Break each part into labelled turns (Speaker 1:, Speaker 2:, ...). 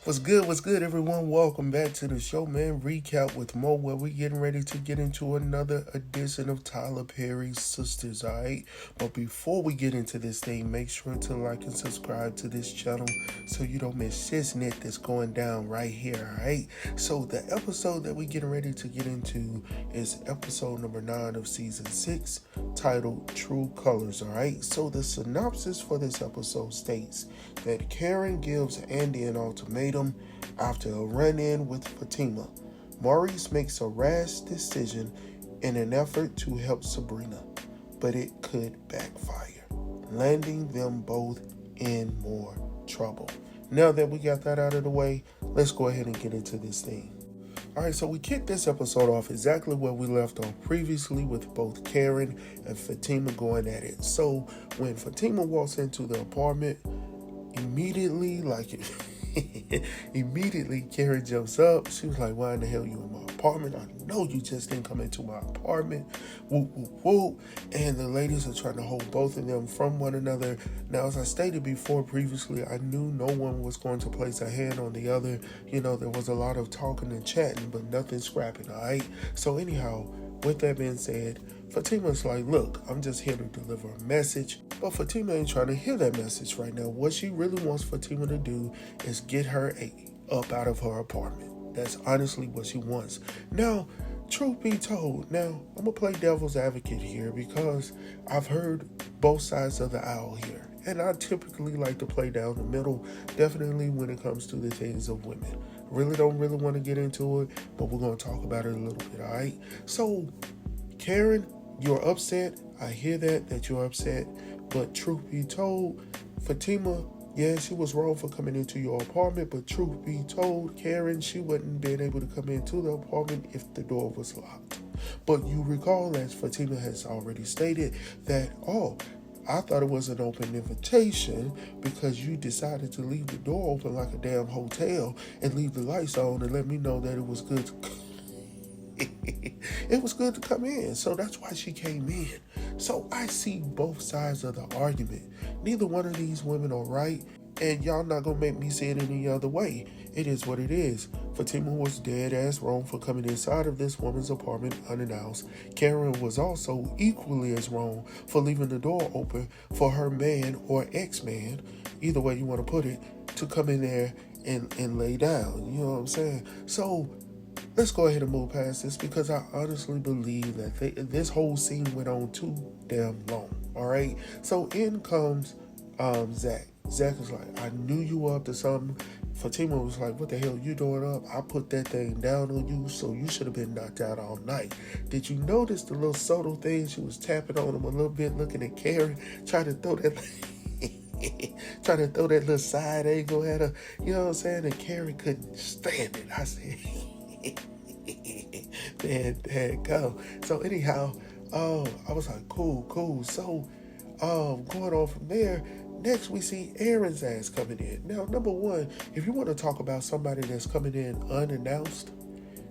Speaker 1: What's good, everyone? Welcome back to the show, man. Recap with Mo, where we getting ready to get into another edition of Tyler Perry's Sistas, alright? But before we get into this thing, make sure to like and subscribe to this channel so you don't miss shiznit that's going down right here, alright? So the episode that we getting ready to get into is episode number 9 of season 6, titled True Colors, alright? So the synopsis for this episode states that Karen gives Andi an ultimatum after a run-in with Fatima. Maurice makes a rash decision in an effort to help Sabrina, but it could backfire, landing them both in more trouble. Now that we got that out of the way, let's go ahead and get into this thing. Alright, so we kicked this episode off exactly where we left off previously, with both Karen and Fatima going at it. So when Fatima walks into the apartment, immediately Karen jumps up. She was like, why in the hell you in my apartment? I know you just didn't come into my apartment. Whoop, whoop, whoop. And the ladies are trying to hold both of them from one another. Now, as I stated before previously, I knew no one was going to place a hand on the other. You know, there was a lot of talking and chatting, but nothing scrapping, all right? So anyhow, with that being said, Fatima's like, look, I'm just here to deliver a message. But Fatima ain't trying to hear that message right now. What she really wants Fatima to do is get her up out of her apartment. That's honestly what she wants. Now, truth be told, now, I'm going to play devil's advocate here because I've heard both sides of the aisle here. And I typically like to play down the middle, definitely when it comes to the things of women. Really don't want to get into it, but we're going to talk about it a little bit, all right? So, Karen, you're upset. I hear that you're upset. But truth be told, Fatima, yeah, she was wrong for coming into your apartment. But truth be told, Karen, she wouldn't been able to come into the apartment if the door was locked. But you recall, as Fatima has already stated, that, I thought it was an open invitation because you decided to leave the door open like a damn hotel and leave the lights on and let me know that it was good to it was good to come in. So that's why she came in. So I see both sides of the argument. Neither one of these women are right, and y'all not gonna make me see it any other way. It is what it is. Fatima was dead ass wrong for coming inside of this woman's apartment unannounced. Karen was also equally as wrong for leaving the door open for her man or ex-man, either way you want to put it, to come in there and lay down. You know what I'm saying? So let's go ahead and move past this because I honestly believe that this whole scene went on too damn long. All right. So in comes Zach. Zach is like, I knew you were up to something. Fatima was like, what the hell you doing up? I put that thing down on you, so you should have been knocked out all night. Did you notice the little subtle thing? She was tapping on him a little bit, looking at Karen, trying to throw that little side angle at her. You know what I'm saying? And Karen couldn't stand it. I said, there it go. So anyhow, I was like, cool. So, going on from there, next we see Aaron's ass coming in. Now, number one, if you want to talk about somebody that's coming in unannounced,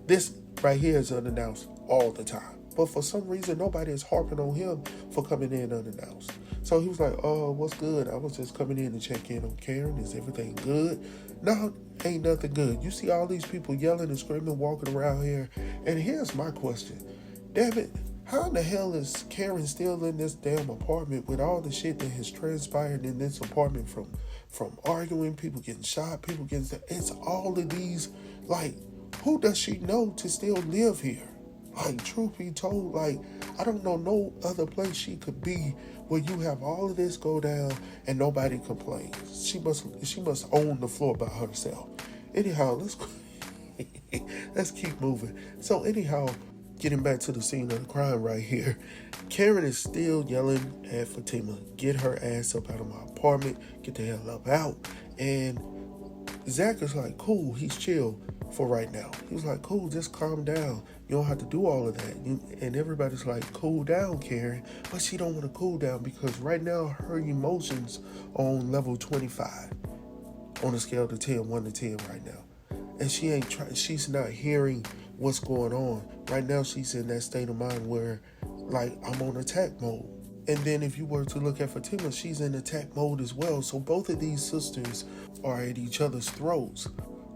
Speaker 1: this right here is unannounced all the time. But for some reason, nobody is harping on him for coming in unannounced. So he was like, what's good? I was just coming in to check in on Karen. Is everything good? No, ain't nothing good. You see all these people yelling and screaming, walking around here. And here's my question. Damn it, how in the hell is Karen still in this damn apartment with all the shit that has transpired in this apartment from arguing, people getting shot, people getting... It's all of these, like, who does she know to still live here? Like, truth be told, like, I don't know no other place she could be where you have all of this go down and nobody complains. She must own the floor by herself. Anyhow, let's keep moving. So anyhow, getting back to the scene of the crime right here, Karen is still yelling at Fatima, get her ass up out of my apartment, get the hell up out. And Zach is like, cool, he's chill for right now. He was like, cool, just calm down. You don't have to do all of that. And everybody's like, cool down, Karen. But she don't want to cool down because right now her emotions are on level 25 on a scale of 10, 1 to 10 right now. And she's not hearing what's going on. Right now she's in that state of mind where, like, I'm on attack mode. And then if you were to look at Fatima, she's in attack mode as well. So both of these sisters are at each other's throats.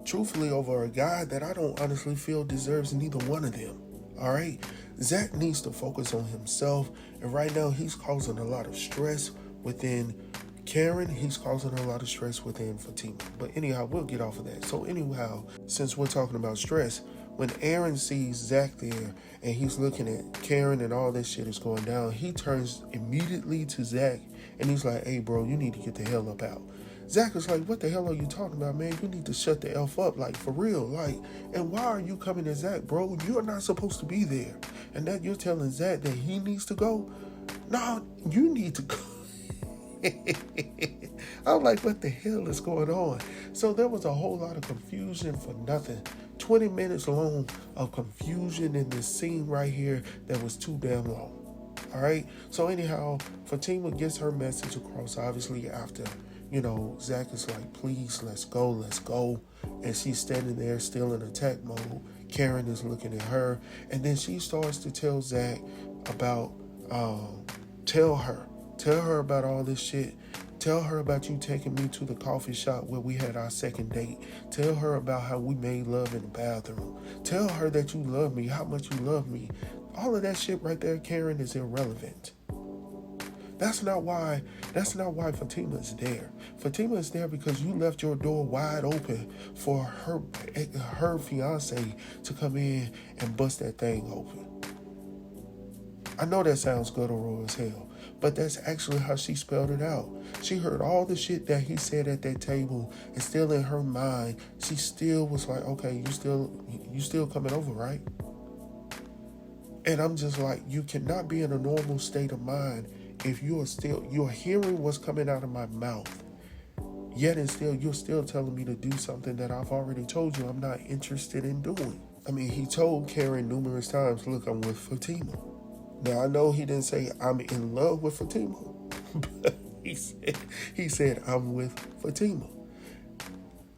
Speaker 1: truthfully, over a guy that I don't honestly feel deserves neither one of them. All right? Zach needs to focus on himself, and right now he's causing a lot of stress within Karen. He's causing a lot of stress within Fatima. But anyhow, we'll get off of that. So anyhow, since we're talking about stress, when Aaron sees Zach there and he's looking at Karen and all this shit is going down, he turns immediately to Zach and he's like, hey bro, you need to get the hell up out. Zach is like, what the hell are you talking about, man? You need to shut the F up, like, for real. Like, and why are you coming to Zach, bro? You're not supposed to be there. And that you're telling Zach that he needs to go? No, you need to go. I'm like, what the hell is going on? So there was a whole lot of confusion for nothing. 20 minutes long of confusion in this scene right here that was too damn long. All right? So anyhow, Fatima gets her message across, obviously, after, Zach is like, please, let's go. And she's standing there still in attack mode. Karen is looking at her. And then she starts to tell Zach about, tell her about all this shit. Tell her about you taking me to the coffee shop where we had our second date. Tell her about how we made love in the bathroom. Tell her that you love me, how much you love me. All of that shit right there, Karen, is irrelevant. That's not why Fatima is there. Fatima is there because you left your door wide open for her fiance to come in and bust that thing open. I know that sounds guttural as hell, but that's actually how she spelled it out. She heard all the shit that he said at that table, and still in her mind, she still was like, okay, you still coming over, right? And I'm just like, you cannot be in a normal state of mind if you're hearing what's coming out of my mouth, yet and still you're still telling me to do something that I've already told you I'm not interested in doing. I mean, he told Karen numerous times, look, I'm with Fatima. Now, I know he didn't say I'm in love with Fatima, but he said I'm with Fatima.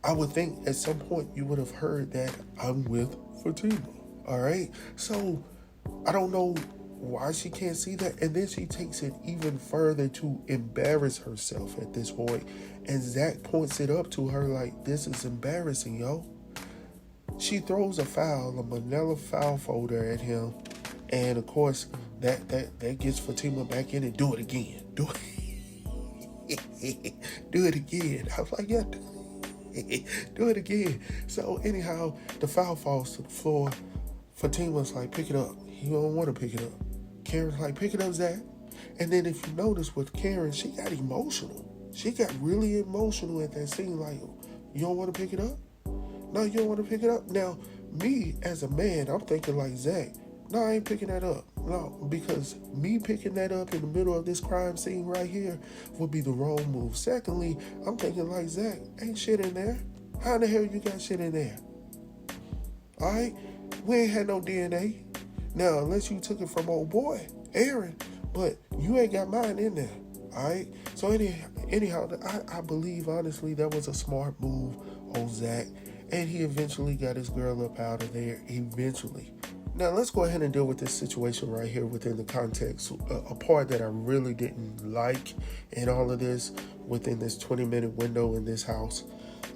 Speaker 1: I would think at some point you would have heard that I'm with Fatima, all right? So I don't know why she can't see that. And then she takes it even further to embarrass herself at this point. And Zach points it up to her like, this is embarrassing, yo. She throws a manila file folder at him. And of course, that gets Fatima back in and do it again. Do it again. I was like, yeah, do it again. So anyhow, the file falls to the floor. Fatima's like, pick it up. He don't want to pick it up. Karen's like, pick it up, Zach. And then if you notice with Karen, she got emotional. She got really emotional at that scene. Like, you don't want to pick it up? No, you don't want to pick it up? Now, me as a man, I'm thinking like Zach. No, I ain't picking that up. No, because me picking that up in the middle of this crime scene right here would be the wrong move. Secondly, I'm thinking like, Zach, ain't shit in there. How in the hell you got shit in there? All right? We ain't had no DNA. Now, unless you took it from old boy, Aaron, but you ain't got mine in there. All right? So anyhow, I believe, honestly, that was a smart move on Zach. And he eventually got his girl up out of there, eventually. Now, let's go ahead and deal with this situation right here within the context. A part that I really didn't like in all of this, within this 20-minute window in this house.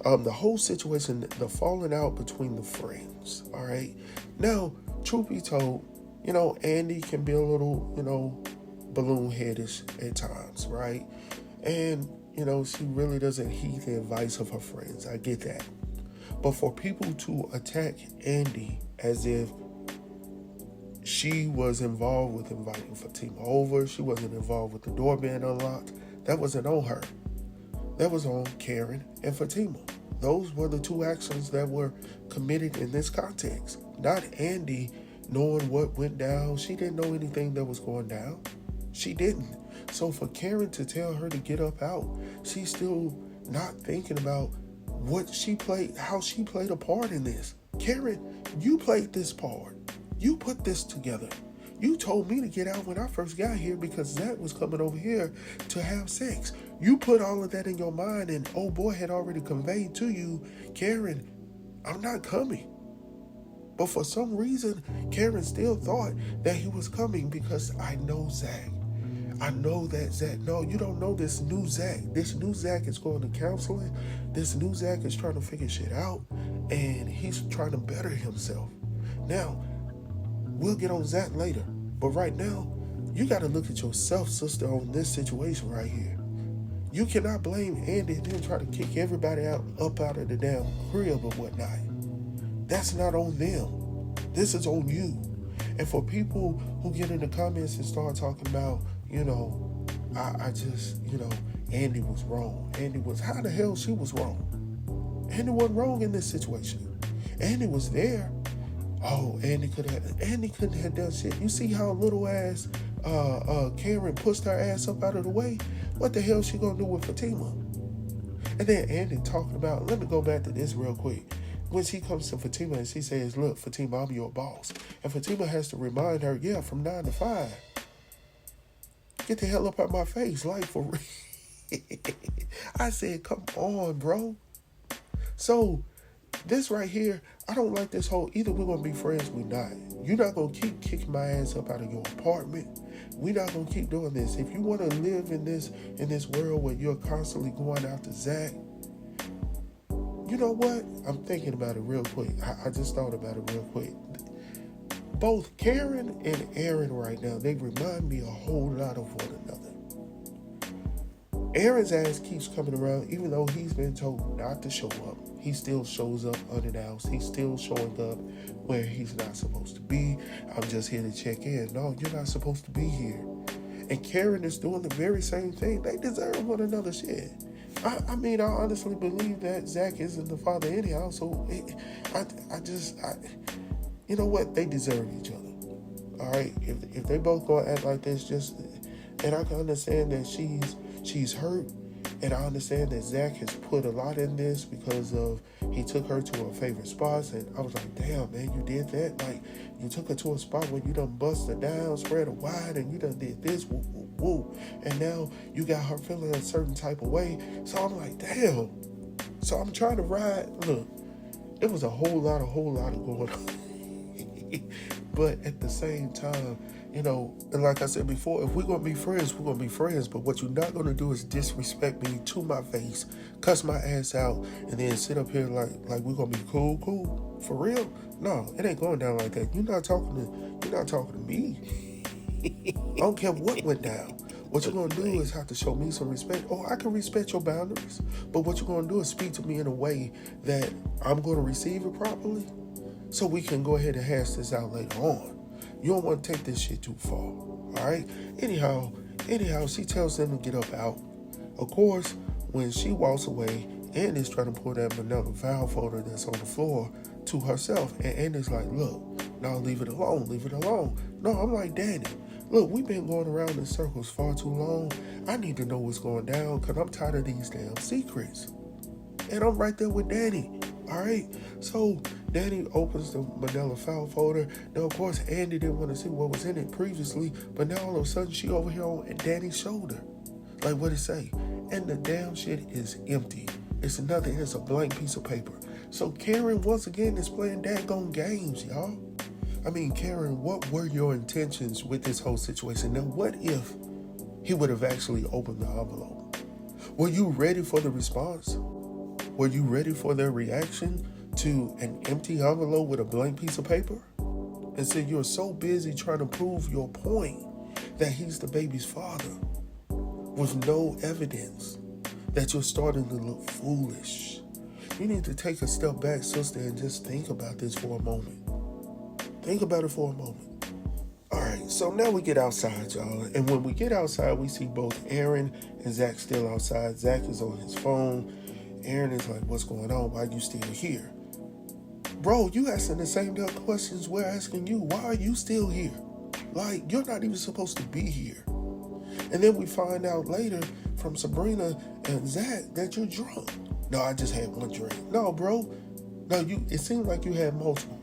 Speaker 1: The whole situation, the falling out between the friends, all right? Now, truth be told, Andi can be a little, balloon-headish at times, right? And, she really doesn't heed the advice of her friends. I get that. But for people to attack Andi as if she was involved with inviting Fatima over, she wasn't involved with the door being unlocked, that wasn't on her. That was on Karen and Fatima. Those were the two actions that were committed in this context. Not Andi knowing what went down. She didn't know anything that was going down. She didn't. So for Karen to tell her to get up out, she's still not thinking about how she played a part in this. Karen, you played this part. You put this together. You told me to get out when I first got here because Zach was coming over here to have sex. You put all of that in your mind, and old boy had already conveyed to you, Karen, I'm not coming. But for some reason, Karen still thought that he was coming because I know Zach. I know that Zach. No, you don't know this new Zach. This new Zach is going to counseling. This new Zach is trying to figure shit out. and he's trying to better himself. Now, we'll get on Zach later, but right now, you got to look at yourself, sister, on this situation right here. You cannot blame Andi and then try to kick everybody up out of the damn crib or whatnot. That's not on them. This is on you. And for people who get in the comments and start talking about, I just, Andi was wrong. How the hell she was wrong? Andi wasn't wrong in this situation. Andi was there. Oh, Andi couldn't have done shit. You see how little ass Karen pushed her ass up out of the way? What the hell she gonna do with Fatima? And then Andi talking about, let me go back to this real quick. When she comes to Fatima and she says, look, Fatima, I'm your boss. And Fatima has to remind her, yeah, from 9 to 5. Get the hell up out my face, like for real. I said, come on, bro. So, this right here, I don't like this whole, either we're going to be friends or we're not. You're not going to keep kicking my ass up out of your apartment. We're not going to keep doing this. If you want to live in this world where you're constantly going after Zach, you know what? I'm thinking about it real quick. I just thought about it real quick. Both Karen and Aaron right now, they remind me a whole lot of one another. Aaron's ass keeps coming around, even though he's been told not to show up. He still shows up unannounced. He's still showing up where he's not supposed to be. I'm just here to check in. No, you're not supposed to be here. And Karen is doing the very same thing. They deserve one another shit. I mean, I honestly believe that Zach isn't the father anyhow. So, you know what? They deserve each other. All right? If they both gonna act like this, and I can understand that she's hurt. And I understand that Zach has put a lot in this because of he took her to her favorite spots. And I was like, damn, man, you did that? Like, you took her to a spot where you done bust her down, spread her wide, and you done did this, woo, woo, woo. And now you got her feeling a certain type of way. So I'm like, damn. So I'm trying to ride. Look, it was a whole lot of going on. But at the same time, and like I said before, if we're going to be friends, we're going to be friends. But what you're not going to do is disrespect me to my face, cuss my ass out, and then sit up here like we're going to be cool. For real? No, it ain't going down like that. You're not talking to me. I don't care what went down. What you're going to do is have to show me some respect. Oh, I can respect your boundaries. But what you're going to do is speak to me in a way that I'm going to receive it properly so we can go ahead and hash this out later on. You don't want to take this shit too far, all right? Anyhow, she tells them to get up out. Of course, when she walks away, Andi's trying to pull that manila file folder that's on the floor to herself. And Andi's like, look, no, leave it alone. No, I'm like, Danny, look, we've been going around in circles far too long. I need to know what's going down because I'm tired of these damn secrets. And I'm right there with Danny. All right, so Danny opens the manila file folder. Now, of course, Andi didn't want to see what was in it previously, but now all of a sudden she over here on Danny's shoulder. Like, what it say? And the damn shit is empty. It's nothing. It's a blank piece of paper. So Karen, once again, is playing daggone games, y'all. I mean, Karen, what were your intentions with this whole situation? Now, what if he would have actually opened the envelope? Were you ready for the response? Were you ready for their reaction to an empty envelope with a blank piece of paper? And so you're so busy trying to prove your point that he's the baby's father with no evidence that you're starting to look foolish. You need to take a step back, sister, and just think about this for a moment. Think about it for a moment. All right, so now we get outside, y'all. And when we get outside, we see both Aaron and Zach still outside. Zach is on his phone. Aaron is like, what's going on? Why are you still here? Bro, you asking the same damn questions we're asking you. Why are you still here? Like, you're not even supposed to be here. And then we find out later from Sabrina and Zach that you're drunk. No, I just had one drink. No, bro. No, it seems like you had multiple.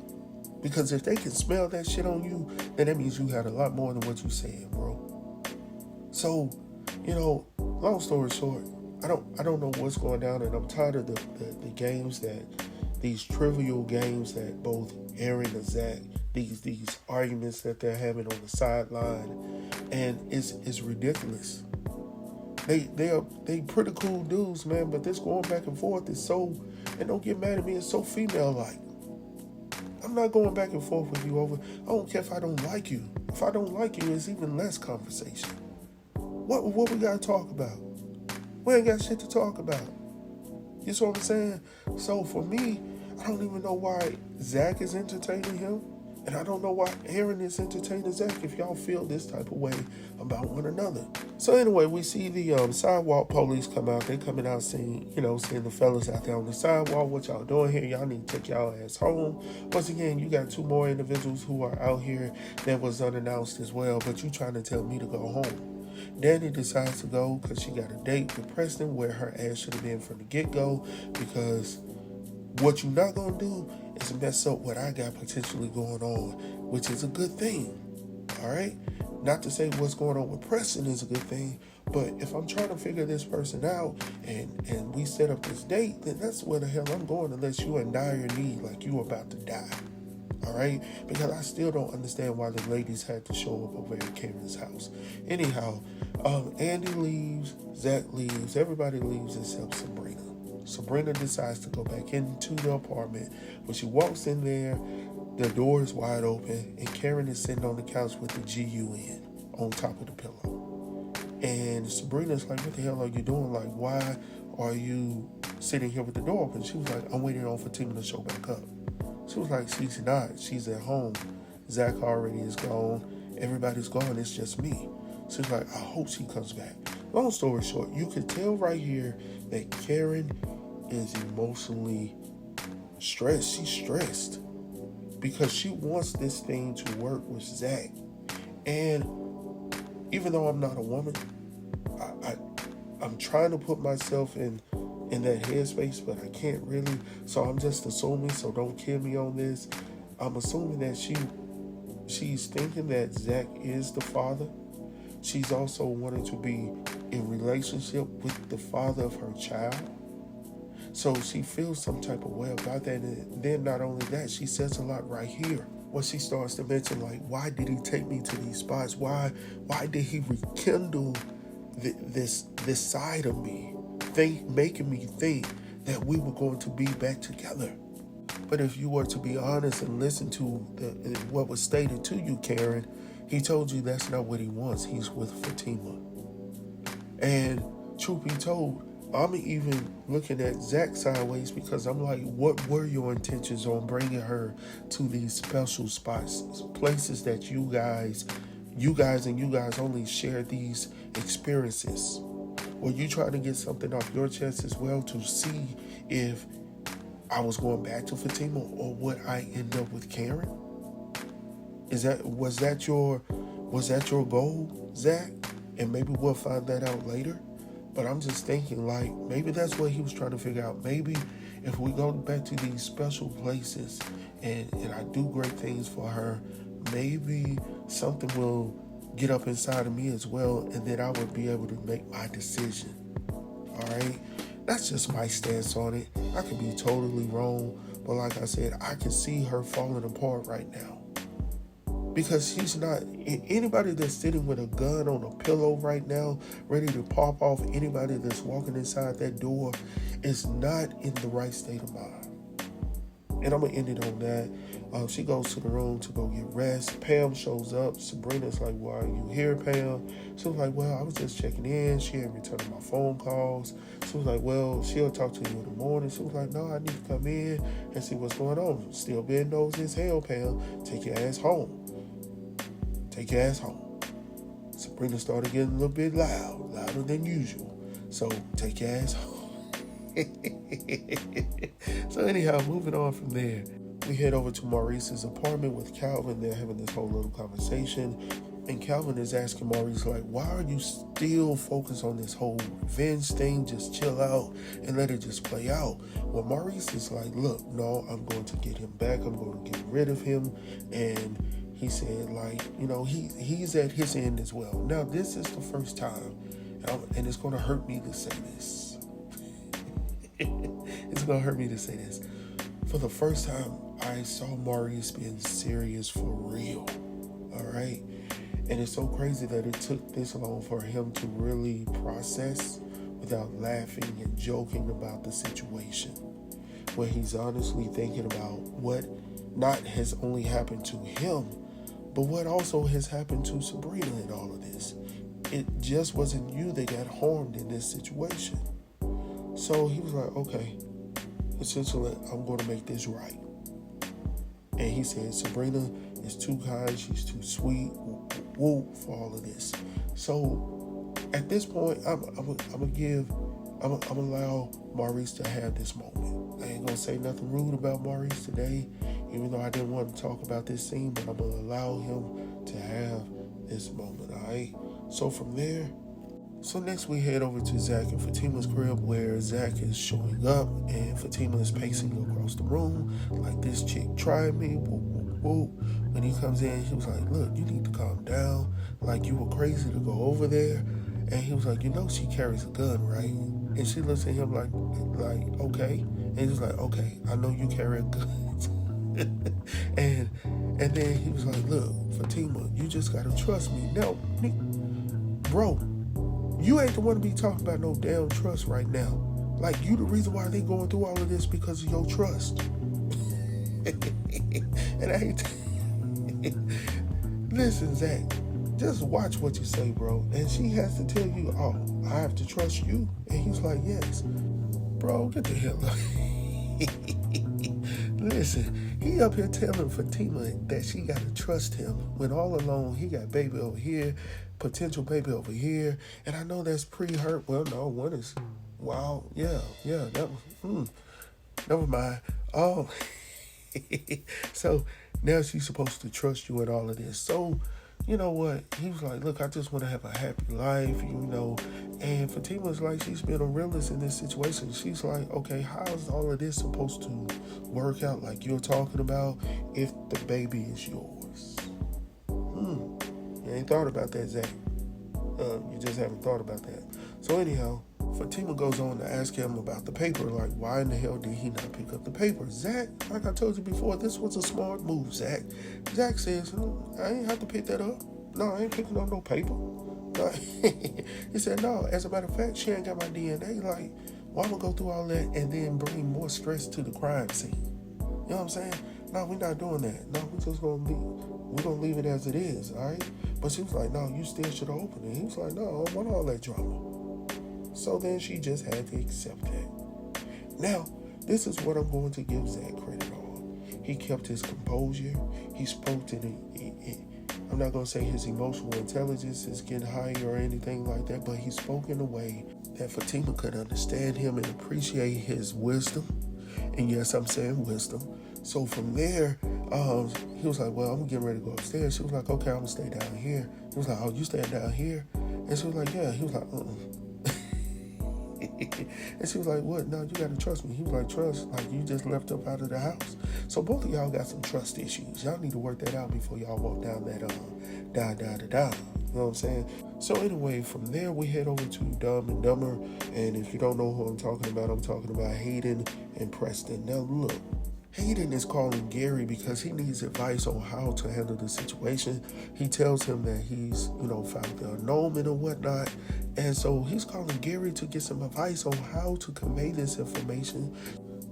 Speaker 1: Because if they can smell that shit on you, then that means you had a lot more than what you said, bro. So, long story short, I don't know what's going down, and I'm tired of the games these trivial games that both Aaron and Zach, these arguments that they're having on the sideline, and it's ridiculous. They pretty cool dudes, man. But this going back and forth is so, and don't get mad at me, it's so female like. I'm not going back and forth with you over. I don't care if I don't like you. If I don't like you, it's even less conversation. What we gotta talk about? We ain't got shit to talk about. You see what I'm saying? So for me, I don't even know why Zach is entertaining him. And I don't know why Aaron is entertaining Zach if y'all feel this type of way about one another. So anyway, we see the sidewalk police come out. They coming out seeing the fellas out there on the sidewalk. What y'all doing here? Y'all need to take y'all ass home. Once again, you got two more individuals who are out here that was unannounced as well. But you trying to tell me to go home. Danny decides to go because she got a date with Preston where her ass should have been from the get-go, because what you're not going to do is mess up what I got potentially going on, which is a good thing, all right? Not to say what's going on with Preston is a good thing, but if I'm trying to figure this person out and we set up this date, then that's where the hell I'm going unless you in dire need, like you about to die, all right? Because I still don't understand why the ladies had to show up over at Karen's house. Anyhow, Andi leaves, Zach leaves, everybody leaves except Sabrina. Sabrina decides to go back into the apartment. When she walks in there, the door is wide open, and Karen is sitting on the couch with the GUN on top of the pillow. And Sabrina's like, what the hell are you doing? Like, why are you sitting here with the door open? She was like, I'm waiting on Fatima to show back up. She was like, she's not. She's at home. Zach already is gone. Everybody's gone. It's just me. She's like, I hope she comes back. Long story short, you could tell right here that Karen is emotionally stressed. She's stressed because she wants this thing to work with Zach. And even though I'm not a woman, I'm trying to put myself in that headspace, but I can't really. So I'm just assuming, so don't kill me on this. I'm assuming that she's thinking that Zach is the father. She's also wanting to be in relationship with the father of her child. So she feels some type of way about that. And then not only that, she says a lot right here. When she starts to mention, like, why did he take me to these spots? Why did he rekindle this side of me, making me think that we were going to be back together? But if you were to be honest and listen to what was stated to you, Karen, he told you that's not what he wants. He's with Fatima. And truth be told, I'm even looking at Zach sideways because I'm like, what were your intentions on bringing her to these special spots, places that you guys only share these experiences? Were you trying to get something off your chest as well to see if I was going back to Fatima or would I end up with Karen? Was that your goal, Zach? And maybe we'll find that out later. But I'm just thinking, like, maybe that's what he was trying to figure out. Maybe if we go back to these special places and I do great things for her, maybe something will get up inside of me as well, and then I would be able to make my decision. All right? That's just my stance on it. I could be totally wrong, but like I said, I can see her falling apart right now. Because she's not, anybody that's sitting with a gun on a pillow right now, ready to pop off anybody that's walking inside that door, is not in the right state of mind. And I'm going to end it on that. She goes to the room to go get rest. Pam shows up. Sabrina's like, why are you here, Pam? She was like, well, I was just checking in. She ain't returning my phone calls. She was like, well, she'll talk to you in the morning. She was like, no, I need to come in and see what's going on. Still being nosy as hell, Pam. Take your ass home. Take your ass home. Sabrina started getting a little bit louder than usual. So take your ass home. So anyhow, moving on from there, we head over to Maurice's apartment with Calvin. They're having this whole little conversation. And Calvin is asking Maurice, like, why are you still focused on this whole revenge thing? Just chill out and let it just play out. Well, Maurice is like, look, no, I'm going to get him back. I'm going to get rid of him. And he said, like, he's at his end as well. Now, this is the first time, and it's going to hurt me to say this. It's going to hurt me to say this. For the first time, I saw Maurice being serious for real. All right? And it's so crazy that it took this long for him to really process without laughing and joking about the situation. When he's honestly thinking about what not has only happened to him, but what also has happened to Sabrina in all of this. It just wasn't you that got harmed in this situation. So he was like, okay, essentially, I'm going to make this right. And he said, Sabrina is too kind, she's too sweet, woo, for all of this. So at this point, I'm gonna allow Maurice to have this moment. I ain't gonna say nothing rude about Maurice today, even though I didn't want to talk about this scene, but I'm gonna allow him to have this moment, all right? So from there, so next we head over to Zach and Fatima's crib, where Zach is showing up and Fatima is pacing across the room like, this chick tried me, woo, woo, woo. When he comes in, he was like, look, you need to calm down. Like, you were crazy to go over there. And he was like, you know she carries a gun, right? And she looks at him like, okay. And he was like, okay, I know you carry a gun. and then he was like, look, Fatima, you just gotta trust me. Now, bro, you ain't the one to be talking about no damn trust right now. Like, you the reason why they going through all of this because of your trust. And I ain't... Listen, Zach, just watch what you say, bro. And she has to tell you, oh, I have to trust you. And he's like, yes. Bro, get the hell out. Listen, he up here telling Fatima that she got to trust him when all along he got baby over here, potential baby over here. And I know that's pre-hurt. Well, no, one is, wow, yeah, that was, never mind. Oh, so now she's supposed to trust you in all of this. So, you know what? He was like, look, I just want to have a happy life, you know. And Fatima's like, she's been a realist in this situation. She's like, okay, how's all of this supposed to work out like you're talking about if the baby is yours? You ain't thought about that, Zach. You just haven't thought about that. So anyhow, Fatima goes on to ask him about the paper, like, why in the hell did he not pick up the paper? Zach, like I told you before, this was a smart move, Zach. Zach says, I ain't have to pick that up. No, I ain't picking up no paper. No. He said, no, as a matter of fact, she ain't got my DNA. Like, why am I go through all that and then bring more stress to the crime scene? You know what I'm saying? No, we're not doing that. No, we're just going to leave it as it is, all right? But she was like, no, you still should have opened it. He was like, no, I don't want all that drama. So then she just had to accept that. Now, this is what I'm going to give Zach credit on. He kept his composure. He spoke to I'm not going to say his emotional intelligence is getting higher or anything like that, but he spoke in a way that Fatima could understand him and appreciate his wisdom. And yes, I'm saying wisdom. So from there, he was like, well, I'm getting ready to go upstairs. She was like, okay, I'm going to stay down here. He was like, oh, you staying down here? And she was like, yeah. He was like, And she was like, what? No, you got to trust me. He was like, trust? Like, you just left up out of the house. So both of y'all got some trust issues. Y'all need to work that out before y'all walk down that, You know what I'm saying? So anyway, from there, we head over to Dumb and Dumber. And if you don't know who I'm talking about Hayden and Preston. Now, look. Hayden is calling Gary because he needs advice on how to handle the situation. He tells him that he's, found the annulment or whatnot. And so he's calling Gary to get some advice on how to convey this information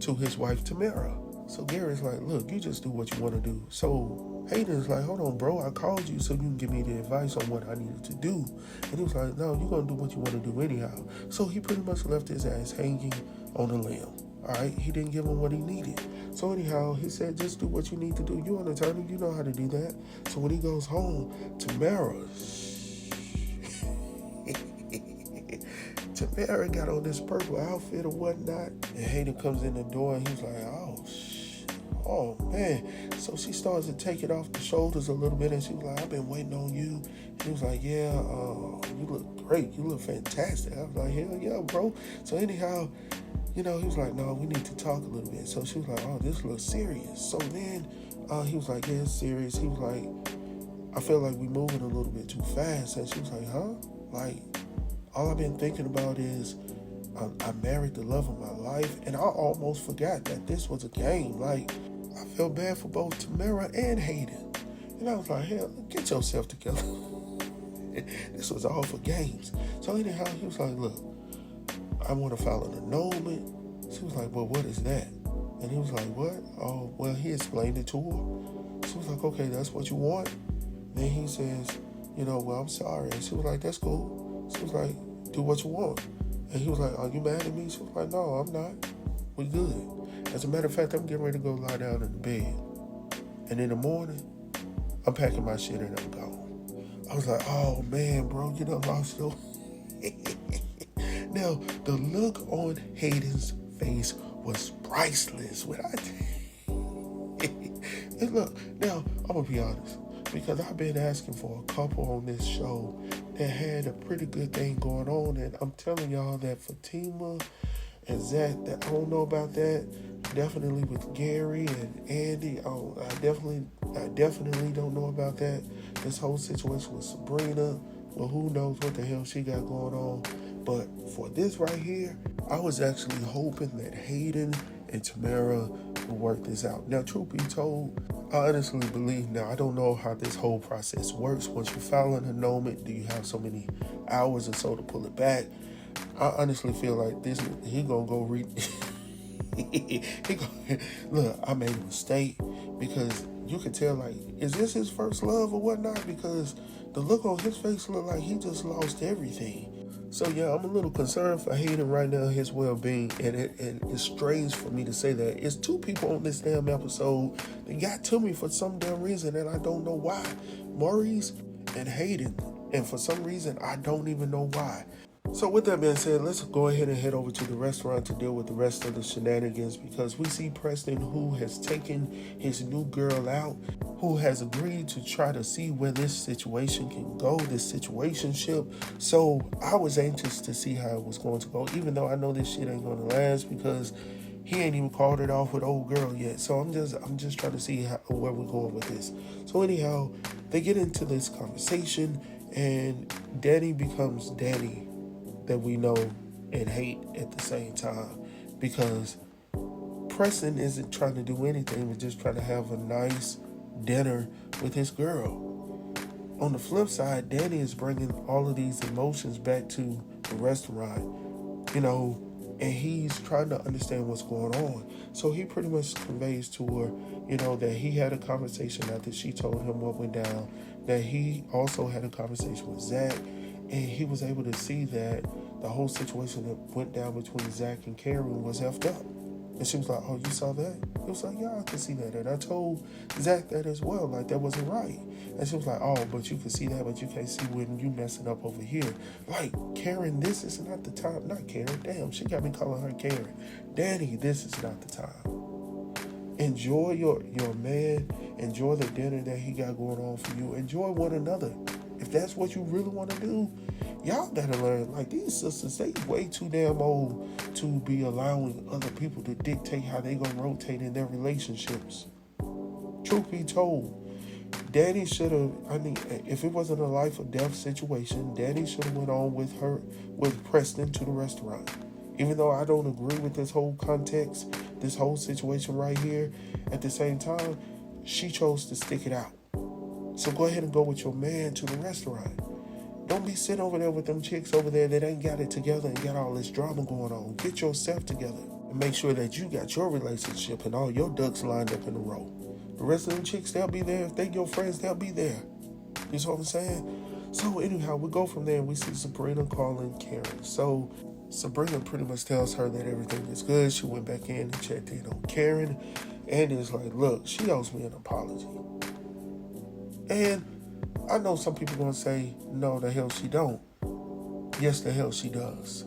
Speaker 1: to his wife, Tamara. So Gary's like, look, you just do what you want to do. So Hayden's like, hold on, bro. I called you so you can give me the advice on what I needed to do. And he was like, no, you're going to do what you want to do anyhow. So he pretty much left his ass hanging on a limb. All right, he didn't give him what he needed. So anyhow, he said, just do what you need to do. You're an attorney, you know how to do that. So when he goes home, Tamara got on this purple outfit or whatnot, and Hayden comes in the door and he's like, oh man. So she starts to take it off the shoulders a little bit, and she was like, I've been waiting on you. He was like, yeah, you look great, you look fantastic. I was like, hell yeah, bro. So anyhow, he was like, no, we need to talk a little bit. So she was like, oh, this looks serious. So then he was like, yeah, it's serious. He was like, I feel like we're moving a little bit too fast. And she was like, huh? Like, all I've been thinking about is I married the love of my life, and I almost forgot that this was a game. Like, I felt bad for both Tamara and Hayden. And I was like, hell, get yourself together. This was all for games. So anyhow, he was like, look, I want to file an annulment. She was like, well, what is that? And he was like, what? Oh, well, he explained it to her. She was like, okay, that's what you want? Then he says, well, I'm sorry. And she was like, that's cool. She was like, do what you want. And he was like, are you mad at me? She was like, no, I'm not. We good. As a matter of fact, I'm getting ready to go lie down in the bed. And in the morning, I'm packing my shit and I'm gone. I was like, oh man, bro, you done lost your... Now, the look on Hayden's face was priceless. When and look, now, I'm going to be honest. Because I've been asking for a couple on this show that had a pretty good thing going on. And I'm telling y'all that Fatima and Zach, that I don't know about that. Definitely with Gary and Andi. I definitely don't know about that. This whole situation with Sabrina. Well, who knows what the hell she got going on. But for this right here, I was actually hoping that Hayden and Tamara will work this out. Now, truth be told, I honestly believe, now I don't know how this whole process works. Once you file an annulment, do you have so many hours or so to pull it back? I honestly feel like he gonna go read. Look, I made a mistake because you can tell, like, is this his first love or whatnot? Because the look on his face looked like he just lost everything. So yeah, I'm a little concerned for Hayden right now, his well-being, and it's strange for me to say that. It's two people on this damn episode that got to me for some damn reason, and I don't know why. Maurice and Hayden, and for some reason, I don't even know why. So with that being said, let's go ahead and head over to the restaurant to deal with the rest of the shenanigans, because we see Preston, who has taken his new girl out, who has agreed to try to see where this situation can go, this situationship. So I was anxious to see how it was going to go, even though I know this shit ain't going to last, because he ain't even called it off with old girl yet. So I'm just trying to see where we're going with this. So anyhow, they get into this conversation, and Danny becomes Danny that we know and hate at the same time, because Preston isn't trying to do anything but just trying to have a nice dinner with his girl. On the flip side, Danny is bringing all of these emotions back to the restaurant, and he's trying to understand what's going on. So he pretty much conveys to her, that he had a conversation after she told him what went down, that he also had a conversation with Zach, and he was able to see that the whole situation that went down between Zach and Karen was effed up. And she was like, oh, you saw that? He was like, yeah, I can see that. And I told Zach that as well, like, that wasn't right. And she was like, oh, but you can see that, but you can't see when you messing up over here. Like, Karen, this is not the time. Not Karen, damn, she got me calling her Karen. Danny, this is not the time. Enjoy your man. Enjoy the dinner that he got going on for you. Enjoy one another. If that's what you really want to do, y'all better learn. Like, these sisters, they way too damn old to be allowing other people to dictate how they gonna rotate in their relationships. Truth be told, Danny should have, if it wasn't a life or death situation, Danny should have went on with Preston to the restaurant. Even though I don't agree with this whole context, this whole situation right here, at the same time, she chose to stick it out. So go ahead and go with your man to the restaurant. Don't be sitting over there with them chicks over there that ain't got it together and got all this drama going on. Get yourself together and make sure that you got your relationship and all your ducks lined up in a row. The rest of them chicks, they'll be there. If they your friends, they'll be there. You know what I'm saying? So anyhow, we go from there and we see Sabrina calling Karen. So Sabrina pretty much tells her that everything is good. She went back in and checked in on Karen. And is like, look, she owes me an apology. And I know some people going to say, no, the hell she don't. Yes, the hell she does.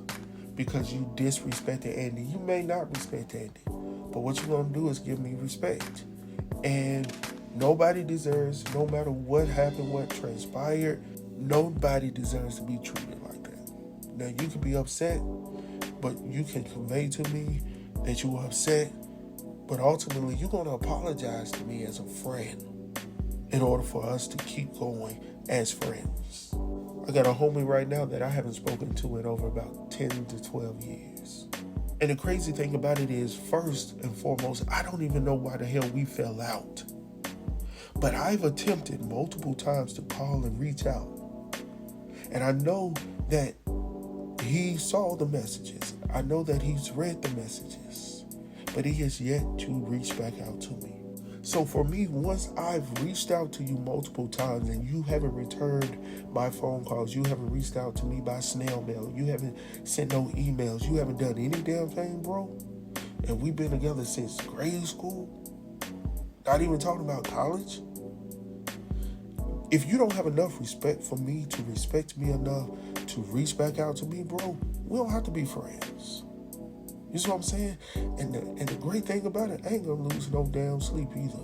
Speaker 1: Because you disrespected Andi. You may not respect Andi, but what you're going to do is give me respect. And nobody deserves, no matter what happened, what transpired, nobody deserves to be treated like that. Now, you can be upset, but you can convey to me that you were upset, but ultimately, you're going to apologize to me as a friend in order for us to keep going as friends. I got a homie right now that I haven't spoken to in over about 10 to 12 years. And the crazy thing about it is, first and foremost, I don't even know why the hell we fell out. But I've attempted multiple times to call and reach out. And I know that he saw the messages. I know that he's read the messages. But he has yet to reach back out to me. So for me, once I've reached out to you multiple times and you haven't returned my phone calls, you haven't reached out to me by snail mail, you haven't sent no emails, you haven't done any damn thing, bro, and we've been together since grade school, not even talking about college. If you don't have enough respect for me to respect me enough to reach back out to me, bro, we don't have to be friends. You see what I'm saying? And the great thing about it, I ain't gonna lose no damn sleep either.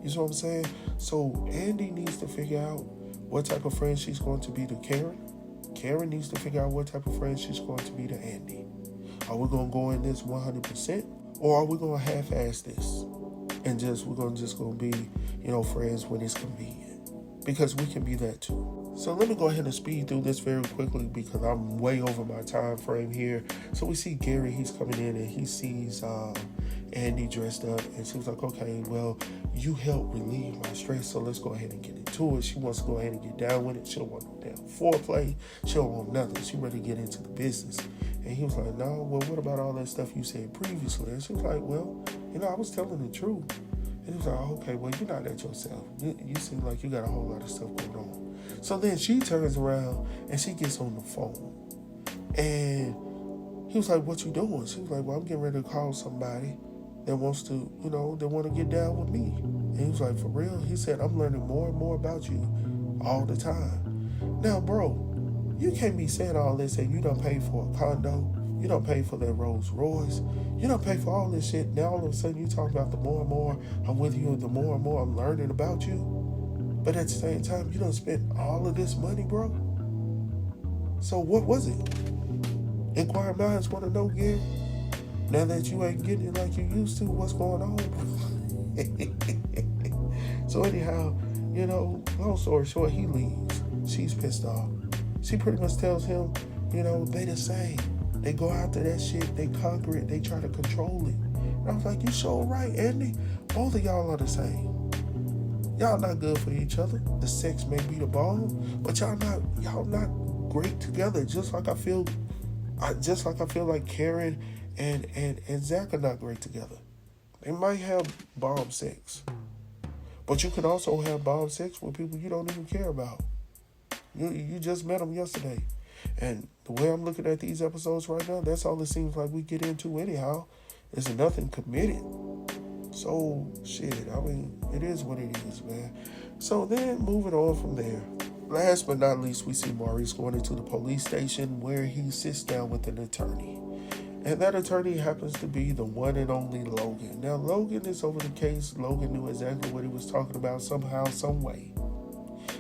Speaker 1: You see what I'm saying? So Andi needs to figure out what type of friend she's going to be to Karen. Karen needs to figure out what type of friend she's going to be to Andi. Are we gonna go in this 100%, or are we gonna half-ass this and we're gonna be, friends when it's convenient? Because we can be that too. So let me go ahead and speed through this very quickly because I'm way over my time frame here. So we see Gary, he's coming in and he sees Andi dressed up, and she was like, okay, well, you help relieve my stress, so let's go ahead and get into it. She wants to go ahead and get down with it. She don't want no damn foreplay. She don't want nothing. She ready to get into the business. And he was like, no, well, what about all that stuff you said previously? And she was like, well, I was telling the truth. And he was like, okay, well, you're not that yourself. You seem like you got a whole lot of stuff going on. So then she turns around and she gets on the phone. And he was like, what you doing? She was like, well, I'm getting ready to call somebody that wants to, they want to get down with me. And he was like, for real? He said, I'm learning more and more about you all the time. Now, bro, you can't be saying all this and you done paid for a condo. You don't pay for that Rolls Royce. You don't pay for all this shit. Now all of a sudden you talk about the more and more I'm with you and the more and more I'm learning about you. But at the same time, you don't spend all of this money, bro. So what was it? Inquiring minds want to know, Gary. Now that you ain't getting it like you used to, what's going on? So anyhow, long story short, he leaves. She's pissed off. She pretty much tells him, they the same. They go after that shit, they conquer it, they try to control it. And I was like, you sure right, Andi. Both of y'all are the same. Y'all not good for each other. The sex may be the bomb, but y'all not great together. Just like I feel like Karen and Zach are not great together. They might have bomb sex, but you can also have bomb sex with people you don't even care about. You just met them yesterday. And the way I'm looking at these episodes right now, that's all it seems like we get into anyhow. There's nothing committed. So, shit, it is what it is, man. So then, moving on from there. Last but not least, we see Maurice going into the police station where he sits down with an attorney. And that attorney happens to be the one and only Logan. Now, Logan is over the case. Logan knew exactly what he was talking about somehow, some way.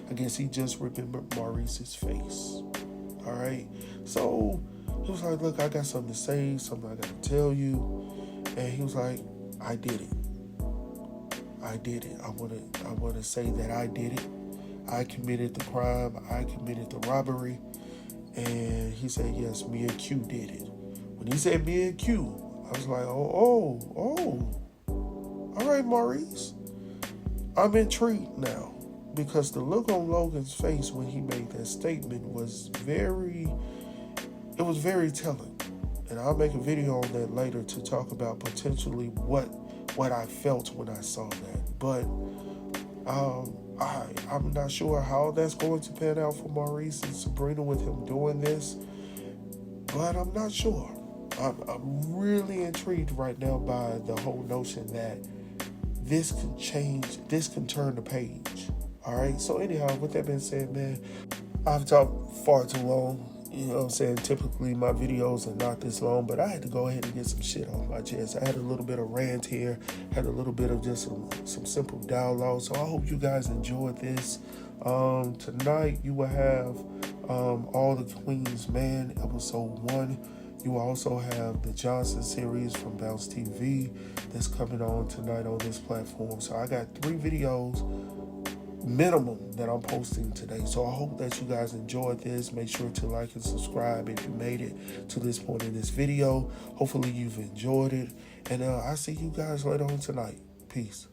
Speaker 1: I guess he just remembered Maurice's face. All right. So he was like, look, I got something to say, something I got to tell you. And he was like, I did it. I want to say that I did it. I committed the crime. I committed the robbery. And he said, yes, me and Q did it. When he said me and Q, I was like, oh. All right, Maurice. I'm intrigued now. Because the look on Logan's face when he made that statement was very telling. And I'll make a video on that later to talk about potentially what I felt when I saw that. But I'm not sure how that's going to pan out for Maurice and Sabrina with him doing this. But I'm not sure. I'm really intrigued right now by the whole notion that this can change, this can turn the page. All right, so anyhow, with that being said, man, I've talked far too long. You know what I'm saying? Typically, my videos are not this long, but I had to go ahead and get some shit off my chest. I had a little bit of rant here, had a little bit of just some simple dialogue. So I hope you guys enjoyed this. Tonight, you will have All the Queen's Man, episode 1. You will also have the Johnson series from Bounce TV that's coming on tonight on this platform. So I got 3 videos minimum that I'm posting today. So I hope that you guys enjoyed this. Make sure to like and subscribe if you made it to this point in this video. Hopefully you've enjoyed it. And I'll see you guys later on tonight. Peace.